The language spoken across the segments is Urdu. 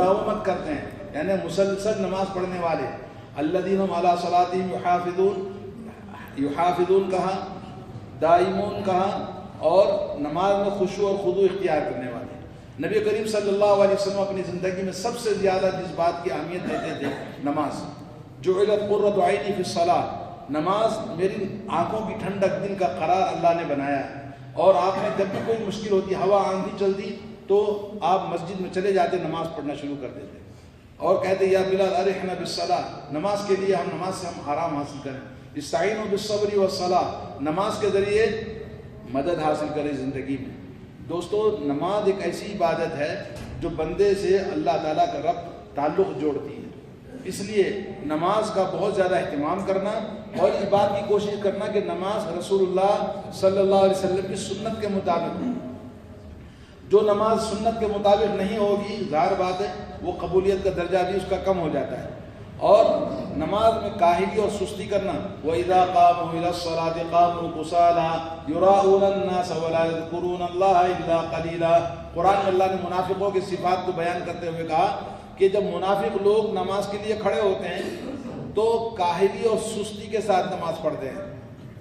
مداومت کرتے ہیں، یعنی مسلسل نماز پڑھنے والے. الذین هم علی صلاتہم یحافظون کہا، دائمون کہا، اور نماز میں خشوع اور خضوع اختیار کرنے والے. نبی کریم صلی اللہ علیہ وسلم اپنی زندگی میں سب سے زیادہ جس بات کی اہمیت دیتے تھے نماز. جعلت قرۃ عینی فی الصلاۃ، نماز میری آنکھوں کی ٹھنڈک، دل کا قرار اللہ نے بنایا ہے. اور آپ نے جب بھی کوئی مشکل ہوتی، ہوا آندھی چلتی، تو آپ مسجد میں چلے جاتے، نماز پڑھنا شروع کر دیتے اور کہتے یا بلال ارحنا بالصلاۃ، نماز کے لیے نماز سے ہم آرام حاصل کریں. استعینوا بالصبر والصلاۃ، نماز کے ذریعے مدد حاصل کریں زندگی میں. دوستو، نماز ایک ایسی عبادت ہے جو بندے سے اللہ تعالیٰ کا رب تعلق جوڑتی ہے. اس لیے نماز کا بہت زیادہ اہتمام کرنا اور اس بات کی کوشش کرنا کہ نماز رسول اللہ صلی اللہ علیہ وسلم کی سنت کے مطابق ہو. جو نماز سنت کے مطابق نہیں ہوگی، ظاہر بات ہے وہ قبولیت کا درجہ بھی اس کا کم ہو جاتا ہے. اور نماز میں کاہلی اور سستی کرنا، وَإِذَا قَامُوا إِلَى الصَّلَاةِ قَامُوا كُسَالَىٰ يُرَاءُونَ النَّاسَ وَلَا يَذْكُرُونَ اللَّهَ إِلَّا قَلِيلًا. قرآن میں اللہ نے منافقوں کی صفات کو بیان کرتے ہوئے کہا کہ جب منافق لوگ نماز کے لیے کھڑے ہوتے ہیں تو کاہلی اور سستی کے ساتھ نماز پڑھتے ہیں،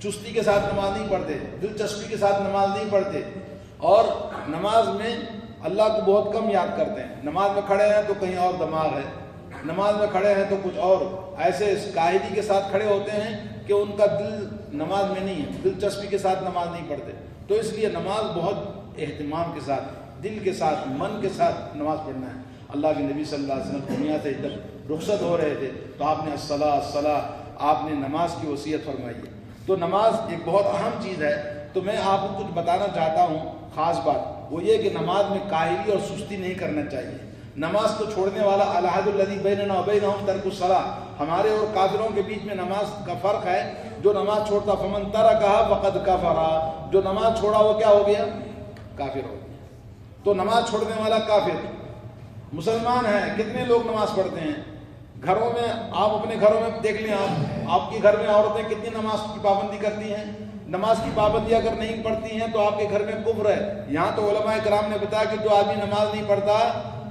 چستی کے ساتھ نماز نہیں پڑھتے، دلچسپی کے ساتھ نماز نہیں پڑھتے، اور نماز میں اللہ کو بہت کم یاد کرتے ہیں. نماز میں کھڑے ہیں تو کہیں اور دماغ ہے، نماز میں کھڑے ہیں تو کچھ اور، ایسے کاہلی کے ساتھ کھڑے ہوتے ہیں کہ ان کا دل نماز میں نہیں ہے، دلچسپی کے ساتھ نماز نہیں پڑھتے. تو اس لیے نماز بہت اہتمام کے ساتھ، دل کے ساتھ، من کے ساتھ نماز پڑھنا ہے. اللہ کے نبی صلی اللہ علیہ وسلم دنیا سے جب رخصت ہو رہے تھے تو آپ نے الصلاۃ، آپ نے نماز کی وصیت فرمائی ہے. تو نماز ایک بہت اہم چیز ہے. تو میں آپ کو کچھ بتانا چاہتا ہوں خاص بات، وہ یہ کہ نماز میں کاہلی اور سستی نہیں کرنا چاہیے. نماز کو چھوڑنے والا العہد الذی بیننا وبینہم ترک الصلاۃ، ہمارے اور کافروں کے بیچ میں نماز کا فرق ہے. جو نماز چھوڑتا فمن ترکھا فقد کفر، جو نماز چھوڑا وہ کیا ہو گیا؟ کافر ہو گیا. تو نماز چھوڑنے والا کافر. مسلمان ہیں، کتنے لوگ نماز پڑھتے ہیں؟ گھروں میں آپ اپنے گھروں میں دیکھ لیں، آپ کے گھر میں عورتیں کتنی نماز کی پابندی کرتی ہیں؟ نماز کی پابندی اگر نہیں پڑھتی ہیں تو آپ کے گھر میں کفر ہے. یہاں تو علماء کرام نے بتایا کہ جو آدمی نماز نہیں پڑھتا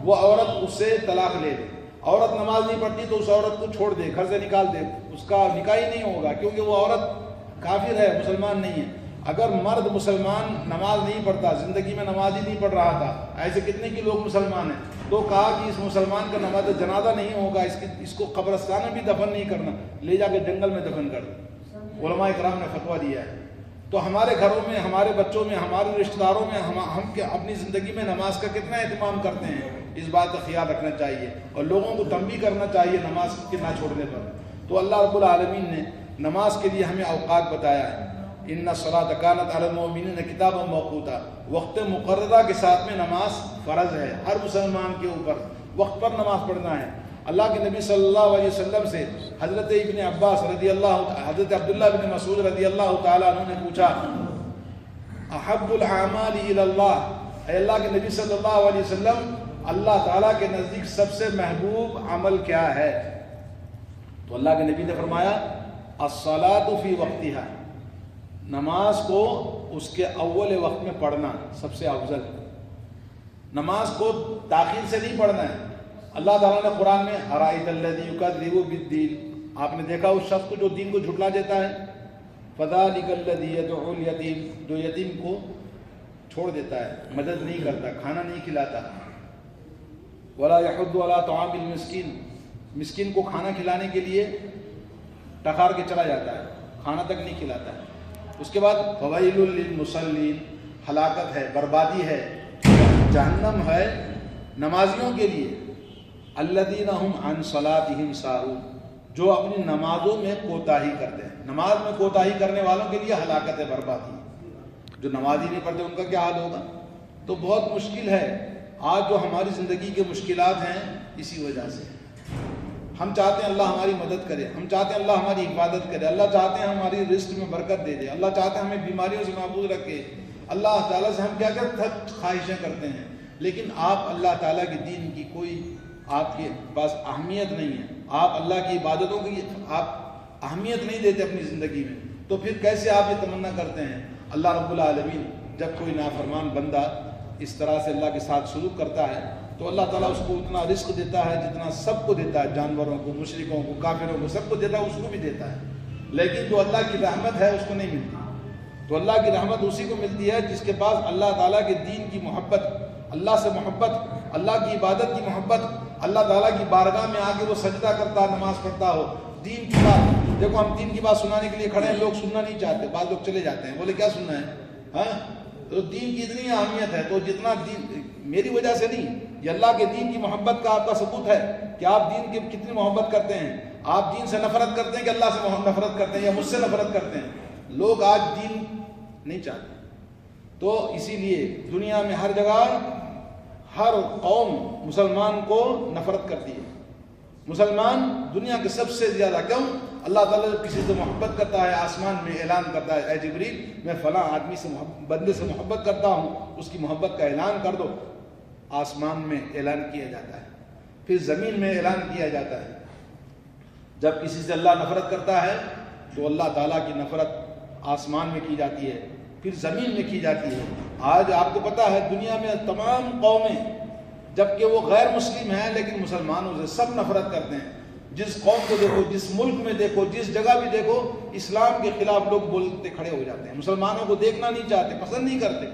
وہ عورت اس سے طلاق لے لے. عورت نماز نہیں پڑھتی تو اس عورت کو چھوڑ دے، گھر سے نکال دے، اس کا نکاح ہی نہیں ہوگا، کیونکہ وہ عورت کافر ہے، مسلمان نہیں ہے. اگر مرد مسلمان نماز نہیں پڑھتا، زندگی میں نماز ہی نہیں پڑھ رہا تھا، ایسے کتنے کی لوگ مسلمان ہیں، تو کہا کہ اس مسلمان کا نماز جنازہ نہیں ہوگا، اس کو قبرستان میں بھی دفن نہیں کرنا، لے جا کے جنگل میں دفن کر دو. علماء کرام نے فتویٰ دیا ہے. تو ہمارے گھروں میں، ہمارے بچوں میں، ہمارے رشتہ داروں میں ہم اپنی زندگی میں نماز کا کتنا اہتمام کرتے ہیں، اس بات کا خیال رکھنا چاہیے اور لوگوں کو تنبیہ کرنا چاہیے نماز کے نہ چھوڑنے پر. تو اللہ رب العالمین نے نماز کے لیے ہمیں اوقات بتایا ہے. ان الصلاۃ کانت علی المؤمنین کتابا موقوتا، وقت مقررہ کے ساتھ میں نماز فرض ہے، ہر مسلمان کے اوپر وقت پر نماز پڑھنا ہے. اللہ کے نبی صلی اللہ علیہ وسلم سے حضرت ابن عباس رضی اللہ، حضرت عبداللہ بن مسعود رضی اللہ تعالیٰ عنہ نے پوچھا احب الاعمال الی اللہ، اے اللہ کے نبی صلی اللہ علیہ وسلم، اللہ تعالیٰ کے نزدیک سب سے محبوب عمل کیا ہے؟ تو اللہ کے نبی نے فرمایا الصلاۃ فی وقتہا، نماز کو اس کے اول وقت میں پڑھنا سب سے افضل. نماز کو تاخیر سے نہیں پڑھنا ہے. اللہ تعالیٰ نے قرآن میں ارأیت الذی یکذب بالدین، آپ نے دیکھا اس شخص کو جو دین کو جھٹلا دیتا ہے، فذلک الذی یدعو الیتیم، جو یتیم کو چھوڑ دیتا ہے، مدد نہیں کرتا، کھانا نہیں کھلاتا. ولا یحض علی طعام المسکین، مسکین کو کھانا کھلانے کے لیے ٹکار کے چلا جاتا ہے، کھانا تک نہیں کھلاتا ہے. اس کے بعد فویل للمصلین، ہلاکت ہے، بربادی ہے، جہنم ہے نمازیوں کے لیے. الذین هم عن صلاتهم ساہون، جو اپنی نمازوں میں کوتاہی کرتے ہیں. نماز میں کوتاہی کرنے والوں کے لیے ہلاکت ہے، بربادی. جو نماز ہی نہیں پڑھتے ان کا کیا حال ہوگا؟ تو بہت مشکل ہے آج جو ہماری زندگی کے مشکلات ہیں، اسی وجہ سے. ہم چاہتے ہیں اللہ ہماری مدد کرے، ہم چاہتے ہیں اللہ ہماری حفاظت کرے، اللہ چاہتے ہیں ہماری رزق میں برکت دے دے، اللہ چاہتے ہیں ہمیں بیماریوں سے محفوظ رکھے. اللہ تعالیٰ سے ہم کیا خواہشیں کرتے ہیں، لیکن آپ اللہ تعالیٰ کے دین کی کوئی آپ کے پاس اہمیت نہیں ہے، آپ اللہ کی عبادتوں کی آپ اہمیت نہیں دیتے اپنی زندگی میں. تو پھر کیسے آپ یہ تمنا کرتے ہیں؟ اللہ رب العالمین جب کوئی نافرمان بندہ اس طرح سے اللہ کے ساتھ سلوک کرتا ہے تو اللہ تعالیٰ اس کو اتنا رزق دیتا ہے جتنا سب کو دیتا ہے، جانوروں کو، مشرکوں کو، کافروں کو، سب کو دیتا ہے، اس کو بھی دیتا ہے، لیکن جو اللہ کی رحمت ہے اس کو نہیں ملتی۔ تو اللہ کی رحمت اسی کو ملتی ہے جس کے پاس اللہ تعالیٰ کے دین کی محبت، اللہ سے محبت، اللہ کی عبادت کی محبت، اللہ تعالیٰ کی بارگاہ میں آ کے وہ سجدہ کرتا، نماز پڑھتا ہو، دین کی بات۔ دیکھو ہم دین کی بات سنانے کے لیے کھڑے ہیں، لوگ سننا نہیں چاہتے، بعض لوگ چلے جاتے ہیں، بولے کیا سننا ہے، ہاں؟ تو دین کی اتنی اہمیت ہے، تو جتنا دین میری وجہ سے نہیں، یہ اللہ کے دین کی محبت کا آپ کا ثبوت ہے کہ آپ دین کی کتنی محبت کرتے ہیں۔ آپ دین سے نفرت کرتے ہیں کہ اللہ سے نفرت کرتے ہیں یا مجھ سے نفرت کرتے ہیں؟ لوگ آج دین نہیں چاہتے، تو اسی لیے دنیا میں ہر جگہ ہر قوم مسلمان کو نفرت کرتی ہے۔ مسلمان دنیا کے سب سے زیادہ، کیوں؟ اللہ تعالیٰ جب کسی سے محبت کرتا ہے آسمان میں اعلان کرتا ہے، اے جبریل میں فلاں آدمی سے بندے سے محبت کرتا ہوں، اس کی محبت کا اعلان کر دو۔ آسمان میں اعلان کیا جاتا ہے، پھر زمین میں اعلان کیا جاتا ہے۔ جب کسی سے اللہ نفرت کرتا ہے تو اللہ تعالیٰ کی نفرت آسمان میں کی جاتی ہے، پھر زمین میں کی جاتی ہے۔ آج آپ کو پتہ ہے دنیا میں تمام قومیں، جبکہ وہ غیر مسلم ہیں لیکن مسلمانوں سے سب نفرت کرتے ہیں۔ جس قوم کو دیکھو، جس ملک میں دیکھو، جس جگہ بھی دیکھو، اسلام کے خلاف لوگ بولتے کھڑے ہو جاتے ہیں، مسلمانوں کو دیکھنا نہیں چاہتے، پسند نہیں کرتے۔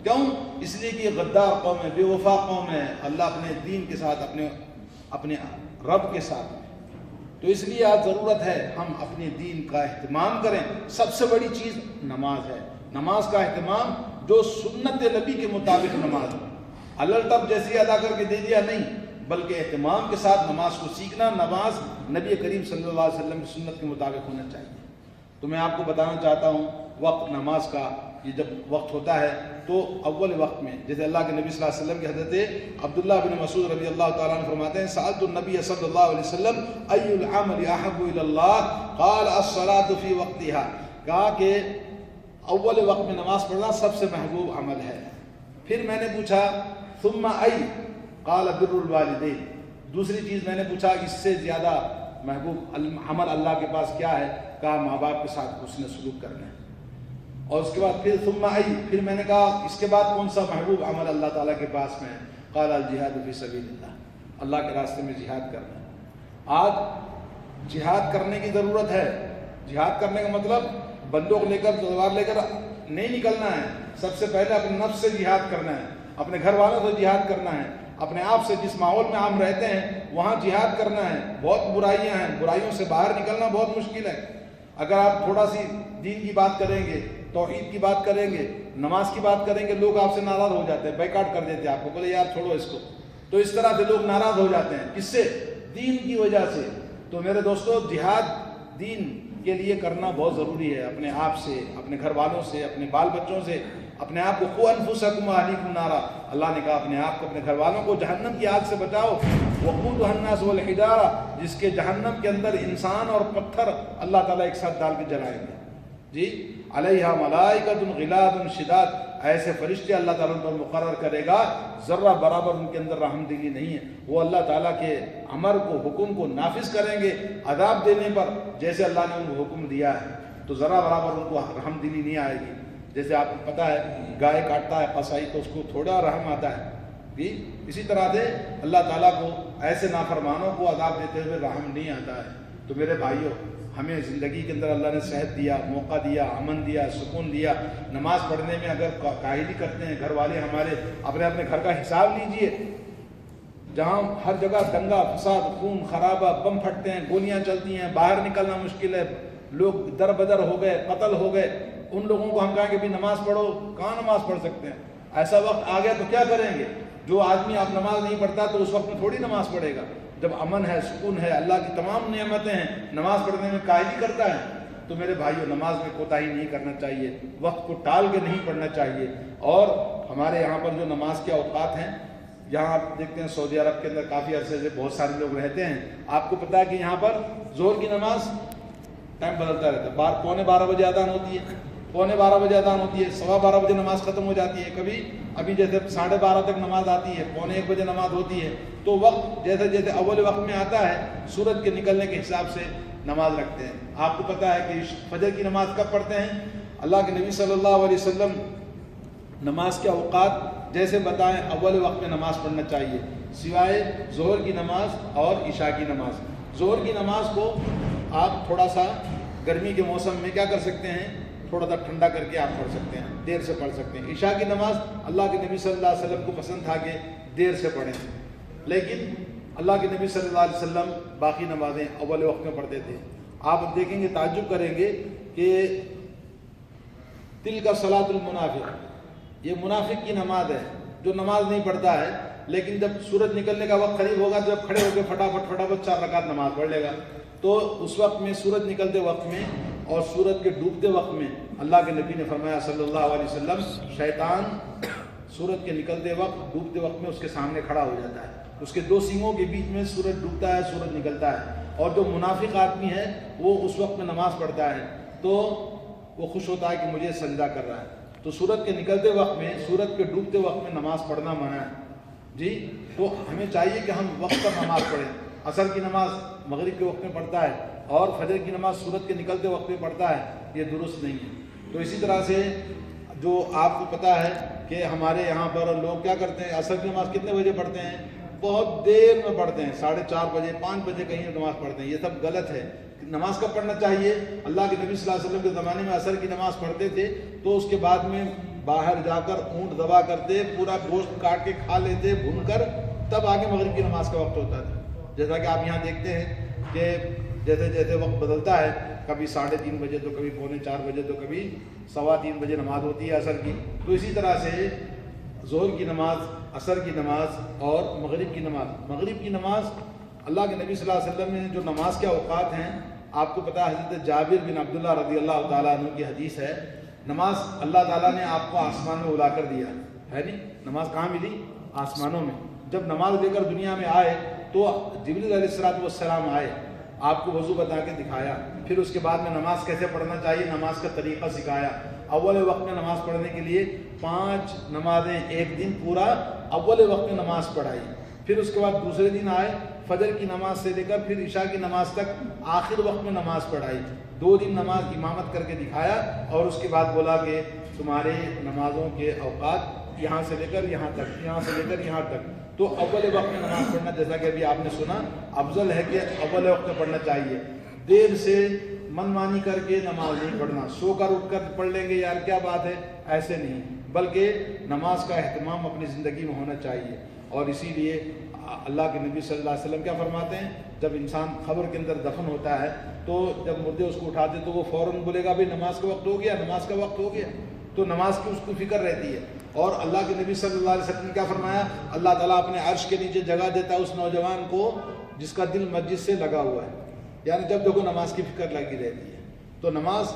کیوں؟ اس لیے کہ یہ غدار قوم ہے، بے وفا قوم ہے، اللہ اپنے دین کے ساتھ، اپنے رب کے ساتھ۔ تو اس لیے آج ضرورت ہے ہم اپنے دین کا اہتمام کریں۔ سب سے بڑی چیز نماز ہے، نماز کا اہتمام، جو سنت نبی کے مطابق نماز ہے، الٹپ جیسی ادا کر کے دے دیا نہیں، بلکہ اہتمام کے ساتھ نماز کو سیکھنا۔ نماز نبی کریم صلی اللہ علیہ وسلم کی سنت کے مطابق ہونا چاہیے۔ تو میں آپ کو بتانا چاہتا ہوں وقت نماز کا، یہ جب وقت ہوتا ہے تو اول وقت میں، جیسے اللہ کے نبی صلی اللہ علیہ وسلم کی حضرت عبداللہ بن مسعود رضی اللہ تعالیٰ عنہ فرماتے ہیں، سألت النبی صلی اللہ علیہ وسلم ای العمل احب الی اللہ قال الصلاۃ فی وقتها، کہا کہ اول وقت میں نماز پڑھنا سب سے محبوب عمل ہے۔ پھر میں نے پوچھا ثم ای، قال بر الوالدین، دوسری چیز میں نے پوچھا اس سے زیادہ محبوب عمل اللہ کے پاس کیا ہے؟ کہا ماں باپ کے ساتھ حسن سلوک کرنا ہے۔ اور اس کے بعد پھر ثم ای، پھر میں نے کہا اس کے بعد کون سا محبوب عمل اللہ تعالیٰ کے پاس میں ہے؟ قال الجہاد فی سبیل اللہ، اللہ کے راستے میں جہاد کرنا۔ آج جہاد کرنے کی ضرورت ہے۔ جہاد کرنے کا مطلب بندوق لے کر، تلوار لے کر نہیں نکلنا ہے، سب سے پہلے اپنے نفس سے جہاد کرنا ہے، اپنے گھر والوں سے جہاد کرنا ہے، اپنے آپ سے، جس ماحول میں ہم رہتے ہیں وہاں جہاد کرنا ہے۔ بہت برائیاں ہیں، برائیوں سے باہر نکلنا بہت مشکل ہے۔ اگر آپ تھوڑا سی دین کی بات کریں گے، توحید کی بات کریں گے، نماز کی بات کریں گے، لوگ آپ سے ناراض ہو جاتے ہیں، بیکاٹ کر دیتے ہیں آپ کو، بولے یار چھوڑو اس کو۔ تو اس طرح سے لوگ ناراض ہو جاتے ہیں، کس سے؟ دین کی وجہ سے۔ تو میرے دوستو، جہاد دین کے لیے کرنا بہت ضروری ہے، اپنے آپ سے، اپنے گھر والوں سے، اپنے بال بچوں سے، اپنے آپ کو قوا انفسکم واہلیکم نارا، اللہ نے کہا اپنے آپ کو، اپنے گھر والوں کو جہنم کی آگ سے بچاؤ۔ وقودها الناس والحجارہ، جس کے جہنم کے اندر انسان اور پتھر اللہ تعالیٰ ایک ساتھ ڈال کے جلائیں گے، جی، علیہا ملائکۃ غلاظ شداد، ایسے فرشتے اللہ تعالیٰ پر مقرر کرے گا، ذرہ برابر ان کے اندر رحم دلی نہیں ہے۔ وہ اللہ تعالیٰ کے امر کو، حکم کو نافذ کریں گے عذاب دینے پر، جیسے اللہ نے ان کو حکم دیا ہے، تو ذرہ برابر ان کو رحم دلی نہیں آئے گی۔ جیسے آپ کو پتہ ہے گائے کاٹتا ہے قصائی تو اس کو تھوڑا رحم آتا ہے، جی، اسی طرح سے اللہ تعالیٰ کو ایسے نافرمانوں کو عذاب دیتے ہوئے رحم نہیں آتا ہے۔ تو میرے بھائیوں، ہمیں زندگی کے اندر اللہ نے صحت دیا، موقع دیا، امن دیا، سکون دیا۔ نماز پڑھنے میں اگر کاہلی کرتے ہیں گھر والے ہمارے، اپنے گھر کا حساب لیجئے، جہاں ہر جگہ دنگا فساد، خون خرابہ، بم پھٹتے ہیں، گولیاں چلتی ہیں، باہر نکلنا مشکل ہے، لوگ در بدر ہو گئے، قتل ہو گئے، ان لوگوں کو ہم کہیں کہ بھی نماز پڑھو، کہاں نماز پڑھ سکتے ہیں؟ ایسا وقت آ گیا تو کیا کریں گے؟ جو آدمی آپ نماز نہیں پڑھتا تو اس وقت میں تھوڑی نماز پڑھے گا، جب امن ہے، سکون ہے، اللہ کی تمام نعمتیں ہیں، نماز پڑھنے میں کاہلی کرتا ہے۔ تو میرے بھائیوں، نماز میں کوتاہی نہیں کرنا چاہیے، وقت کو ٹال کے نہیں پڑھنا چاہیے۔ اور ہمارے یہاں پر جو نماز کے اوقات ہیں، یہاں آپ دیکھتے ہیں سعودی عرب کے اندر کافی عرصے سے بہت سارے لوگ رہتے ہیں، آپ کو پتہ ہے کہ یہاں پر ظہر کی نماز ٹائم بدلتا رہتا ہے، پونے 12 بجے اذان ہوتی ہے، پونے 12 بجے اذان ہوتی ہے، 12:15 بجے نماز ختم ہو جاتی ہے، کبھی ابھی جیسے 12:30 تک نماز آتی ہے، پونے 1 بجے نماز ہوتی ہے۔ تو وقت جیسے جیسے اول وقت میں آتا ہے، سورج کے نکلنے کے حساب سے نماز رکھتے ہیں۔ آپ کو پتہ ہے کہ فجر کی نماز کب پڑھتے ہیں؟ اللہ کے نبی صلی اللہ علیہ وسلم نماز کے اوقات جیسے بتائیں، اول وقت میں نماز پڑھنا چاہیے، سوائے ظہر کی نماز اور عشاء کی نماز۔ ظہر کی نماز کو آپ تھوڑا سا گرمی کے موسم میں کیا کر سکتے ہیں، تھوڑا سا ٹھنڈا کر کے آپ پڑھ سکتے ہیں، دیر سے پڑھ سکتے ہیں۔ عشاء کی نماز اللہ کے نبی صلی اللہ علیہ وسلم کو پسند تھا کہ دیر سے پڑھیں، لیکن اللہ کے نبی صلی اللہ علیہ وسلم باقی نمازیں اول وقت میں پڑھتے تھے۔ آپ دیکھیں گے، تعجب کریں گے کہ تل کا صلاۃ المنافق، یہ منافق کی نماز ہے جو نماز نہیں پڑھتا ہے، لیکن جب سورج نکلنے کا وقت قریب ہوگا، جب کھڑے ہو کے فٹافٹ 4 رکعت نماز پڑھ لے گا، تو اس وقت میں سورج نکلتے وقت میں اور سورج کے ڈوبتے وقت میں اللہ کے نبی نے فرمایا صلی اللہ علیہ وسلم، شیطان سورج کے نکلتے وقت ڈوبتے وقت میں اس کے سامنے کھڑا ہو جاتا ہے، اس کے 2 سینگوں کے بیچ میں سورج ڈوبتا ہے، سورج نکلتا ہے، اور جو منافق آدمی ہے وہ اس وقت میں نماز پڑھتا ہے تو وہ خوش ہوتا ہے کہ مجھے سجدہ کر رہا ہے۔ تو سورج کے نکلتے وقت میں، سورج کے ڈوبتے وقت میں نماز پڑھنا منع ہے جی۔ تو ہمیں چاہیے کہ ہم وقت پر نماز پڑھیں۔ عصر کی نماز مغرب کے وقت میں پڑھتا ہے اور فجر کی نماز سورج کے نکلتے وقت میں پڑھتا ہے، یہ درست نہیں ہے۔ تو اسی طرح سے جو آپ کو پتہ ہے کہ ہمارے یہاں پر لوگ کیا کرتے ہیں، عصر کی نماز کتنے بجے پڑھتے ہیں، بہت دیر میں پڑھتے ہیں، 4:30 بجے 5 بجے کہیں نماز پڑھتے ہیں، یہ سب غلط ہے۔ نماز کب پڑھنا چاہیے؟ اللہ کے نبی صلی اللہ علیہ وسلم کے زمانے میں عصر کی نماز پڑھتے تھے تو اس کے بعد میں باہر جا کر اونٹ ذبح کرتے، پورا گوشت کاٹ کے کھا لیتے بھون کر، تب آگے مغرب کی نماز کا وقت ہوتا تھا۔ جیسا کہ آپ یہاں دیکھتے ہیں کہ جیسے جیسے وقت بدلتا ہے، کبھی 3:30 بجے تو کبھی 2:45 بجے تو کبھی 3:15 بجے نماز ہوتی ہے عصر کی۔ تو اسی طرح سے ظہر کی نماز، عصر کی نماز اور مغرب کی نماز۔ مغرب کی نماز اللہ کے نبی صلی اللہ علیہ وسلم نے جو نماز کے اوقات ہیں، آپ کو پتہ ہے حضرت جابر بن عبداللہ رضی اللہ تعالیٰ عنہ کی حدیث ہے، نماز اللہ تعالیٰ نے آپ کو آسمان میں اڑا کر دیا ہے نہیں، نماز کہاں ملی؟ آسمانوں میں۔ جب نماز لے کر دنیا میں آئے تو جبریل علیہ السلام آئے، آپ کو وضو بتا کے دکھایا، پھر اس کے بعد میں نماز کیسے پڑھنا چاہیے، نماز کا طریقہ سکھایا۔ اول وقت میں نماز پڑھنے کے لیے 5 نمازیں ایک دن پورا اول وقت میں نماز پڑھائی، پھر اس کے بعد دوسرے دن آئے فجر کی نماز سے لے کر پھر عشاء کی نماز تک آخر وقت میں نماز پڑھائی، 2 دن نماز امامت کر کے دکھایا، اور اس کے بعد بولا کہ تمہارے نمازوں کے اوقات یہاں سے لے کر یہاں تک، یہاں سے لے کر یہاں تک۔ تو اول وقت میں نماز پڑھنا، جیسا کہ ابھی آپ نے سنا، افضل ہے کہ اول وقت میں پڑھنا چاہیے۔ دیر سے من مانی کر کے نماز نہیں پڑھنا، سو کر اٹھ کر پڑھ لیں گے یار کیا بات ہے، ایسے نہیں، بلکہ نماز کا اہتمام اپنی زندگی میں ہونا چاہیے۔ اور اسی لیے اللہ کے نبی صلی اللہ علیہ وسلم کیا فرماتے ہیں، جب انسان قبر کے اندر دفن ہوتا ہے تو جب مردے اس کو اٹھاتے تو وہ فوراً بولے گا بھائی نماز کا وقت ہو گیا، نماز کا وقت ہو گیا، تو نماز کی اس کو فکر رہتی ہے۔ اور اللہ کے نبی صلی اللہ علیہ وسلم نے کیا فرمایا، اللہ تعالیٰ اپنے عرش کے نیچے جگہ دیتا ہے اس نوجوان کو جس کا دل مسجد سے لگا ہوا ہے، یعنی جب دیکھو نماز کی فکر لگی رہتی ہے۔ تو نماز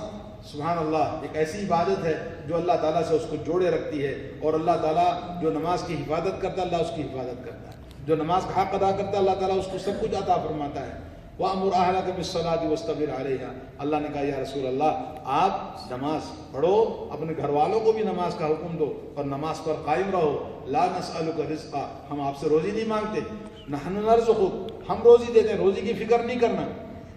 سبحان اللہ ایک ایسی عبادت ہے جو اللہ تعالیٰ سے اس کو جوڑے رکھتی ہے، اور اللہ تعالیٰ جو نماز کی حفاظت کرتا ہے اللہ اس کی حفاظت کرتا ہے، جو نماز کا حق ادا کرتا ہے اللہ تعالیٰ اس کو سب کچھ عطا فرماتا ہے۔ وَأْمُرْ أَهْلَكَ بِالصَّلَاةِ وَاسْتَبِرْ عَلَيْهَا، اللہ نے کہا یا رسول اللہ آپ نماز پڑھو، اپنے گھر والوں کو بھی نماز کا حکم دو اور نماز پر قائم رہو۔ لا نسألك رزقا، ہم آپ سے روزی نہیں مانگتے، نحن نرزقک، ہم روزی دیتے ہیں، روزی کی فکر نہیں کرنا،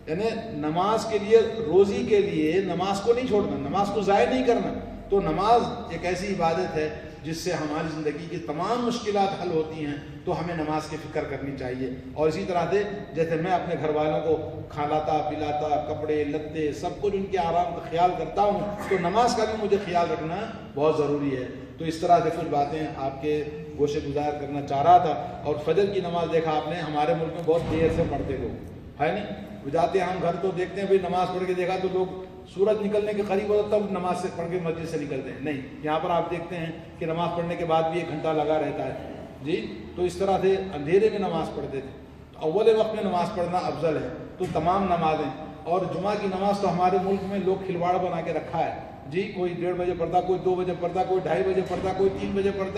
یعنی نماز کے لیے، روزی کے لیے نماز کو نہیں چھوڑنا، نماز کو ضائع نہیں کرنا۔ تو نماز ایک ایسی عبادت ہے جس سے ہماری زندگی کی تمام مشکلات حل ہوتی ہیں، تو ہمیں نماز کی فکر کرنی چاہیے۔ اور اسی طرح سے جیسے میں اپنے گھر والوں کو کھلاتا پلاتا، کپڑے لتے سب کچھ ان کے آرام کا خیال کرتا ہوں، تو نماز کا بھی مجھے خیال رکھنا بہت ضروری ہے۔ تو اس طرح سے کچھ باتیں آپ کے گوشے گزار کرنا چاہ رہا تھا۔ اور فجر کی نماز دیکھا آپ نے ہمارے ملک میں بہت دیر سے پڑھتے لوگ، ہے نہیں، جاتے ہیں ہم گھر تو دیکھتے ہیں بھائی نماز پڑھ کے دیکھا تو لوگ سورج نکلنے کے قریب ہوتا تب نماز سے پڑھ کے مسجد سے نکلتے ہیں، نہیں، یہاں پر آپ دیکھتے ہیں کہ نماز پڑھنے کے بعد بھی 1 گھنٹہ لگا رہتا ہے جی۔ تو اس طرح سے اندھیرے میں نماز پڑھتے تھے۔ تو اول وقت میں نماز پڑھنا افضل ہے۔ تو تمام نمازیں، اور جمعہ کی نماز تو ہمارے ملک میں لوگ کھلواڑ بنا کے رکھا ہے جی، کوئی 1:30 بجے پڑھتا، کوئی 2 بجے پڑھتا، کوئی 2:30 بجے پڑھتا، کوئی 3 بجے پڑھتا ہے۔